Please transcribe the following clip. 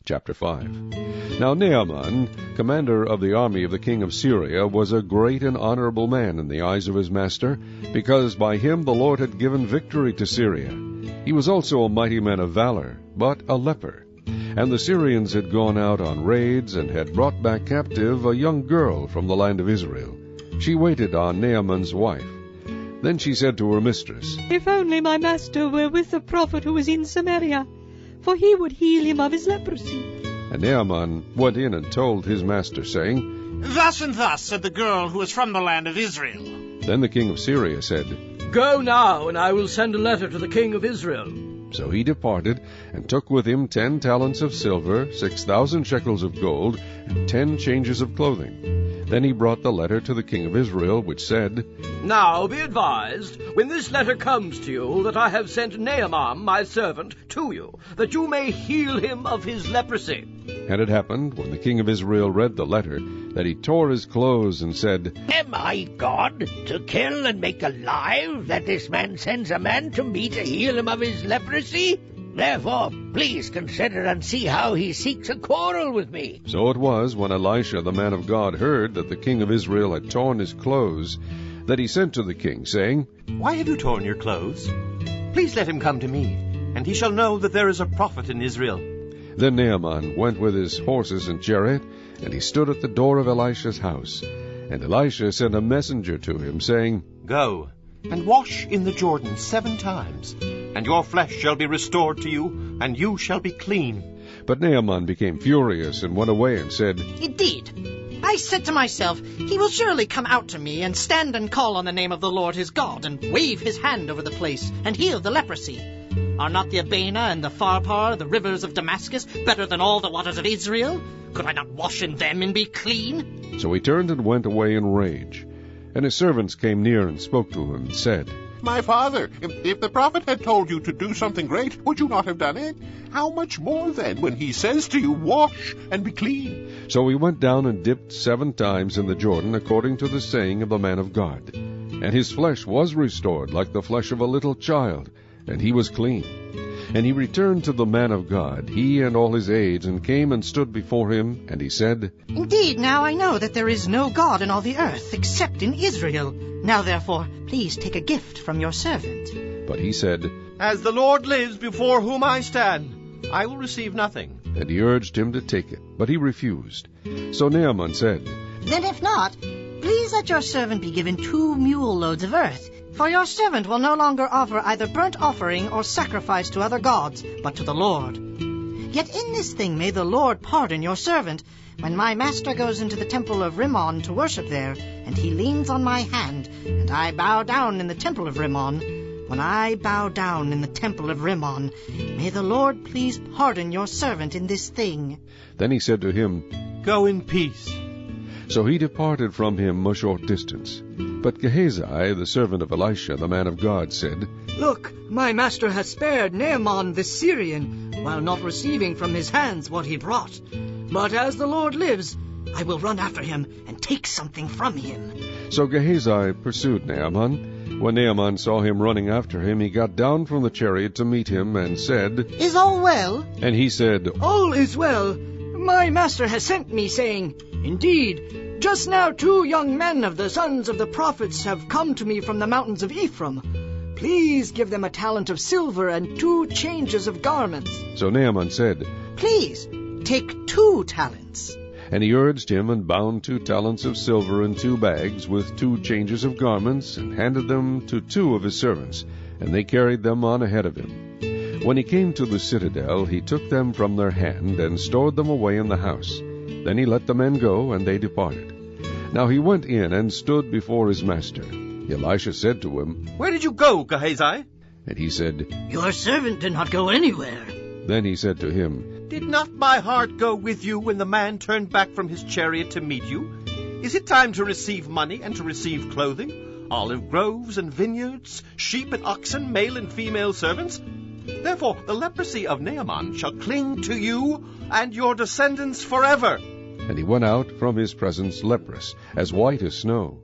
Chapter 5. Now Naaman, commander of the army of the king of Syria, was a great and honorable man in the eyes of his master, because by him the Lord had given victory to Syria. He was also a mighty man of valor, but a leper. And the Syrians had gone out on raids, and had brought back captive a young girl from the land of Israel. She waited on Naaman's wife. Then she said to her mistress, "If only my master were with the prophet who is in Samaria, for he would heal him of his leprosy." And Naaman went in and told his master, saying, "Thus and thus said the girl who is from the land of Israel." Then the king of Syria said, "Go now, and I will send a letter to the king of Israel." So he departed, and took with him 10 talents of silver, 6,000 shekels of gold, and 10 changes of clothing. Then he brought the letter to the king of Israel, which said, "Now be advised, when this letter comes to you, that I have sent Naaman my servant to you, that you may heal him of his leprosy." And it happened, when the king of Israel read the letter, that he tore his clothes and said, "Am I God, to kill and make alive, that this man sends a man to me to heal him of his leprosy? Therefore, please consider and see how he seeks a quarrel with me." So it was, when Elisha the man of God heard that the king of Israel had torn his clothes, that he sent to the king, saying, "Why have you torn your clothes? Please let him come to me, and he shall know that there is a prophet in Israel." Then Naaman went with his horses and chariot, and he stood at the door of Elisha's house. And Elisha sent a messenger to him, saying, "Go, and wash in the Jordan 7 times, and your flesh shall be restored to you, and you shall be clean." But Naaman became furious, and went away, and said, "Indeed, I said to myself, he will surely come out to me, and stand and call on the name of the Lord his God, and wave his hand over the place, and heal the leprosy. Are not the Abana and the Pharpar, the rivers of Damascus, better than all the waters of Israel? Could I not wash in them and be clean?" So he turned and went away in rage. And his servants came near and spoke to him, and said, "My father, if the prophet had told you to do something great, would you not have done it? How much more then, when he says to you, 'Wash and be clean'?" So he went down and dipped 7 times in the Jordan, according to the saying of the man of God. And his flesh was restored like the flesh of a little child, and he was clean. And he returned to the man of God, he and all his aides, and came and stood before him. And he said, "Indeed, now I know that there is no God in all the earth, except in Israel. Now therefore, please take a gift from your servant." But he said, "As the Lord lives before whom I stand, I will receive nothing." And he urged him to take it, but he refused. So Naaman said, "Then if not, please let your servant be given 2 mule loads of earth. For your servant will no longer offer either burnt offering or sacrifice to other gods, but to the Lord. Yet in this thing may the Lord pardon your servant, when my master goes into the temple of Rimmon to worship there, and he leans on my hand, and I bow down in the temple of Rimmon. When I bow down in the temple of Rimmon, may the Lord please pardon your servant in this thing." Then he said to him, "Go in peace." So he departed from him a short distance. But Gehazi, the servant of Elisha, the man of God, said, "Look, my master has spared Naaman the Syrian, while not receiving from his hands what he brought. But as the Lord lives, I will run after him and take something from him." So Gehazi pursued Naaman. When Naaman saw him running after him, he got down from the chariot to meet him, and said, "Is all well?" And he said, "All is well. My master has sent me, saying, 'Indeed, just now 2 young men of the sons of the prophets have come to me from the mountains of Ephraim. Please give them a talent of silver and 2 changes of garments.'" So Naaman said, "Please, take 2 talents." And he urged him, and bound 2 talents of silver in 2 bags with 2 changes of garments, and handed them to 2 of his servants, and they carried them on ahead of him. When he came to the citadel, he took them from their hand, and stored them away in the house. Then he let the men go, and they departed. Now he went in and stood before his master. Elisha said to him, "Where did you go, Gehazi?" And he said, "Your servant did not go anywhere." Then he said to him, "Did not my heart go with you when the man turned back from his chariot to meet you? Is it time to receive money and to receive clothing, olive groves and vineyards, sheep and oxen, male and female servants? Therefore the leprosy of Naaman shall cling to you and your descendants forever." And he went out from his presence leprous, as white as snow.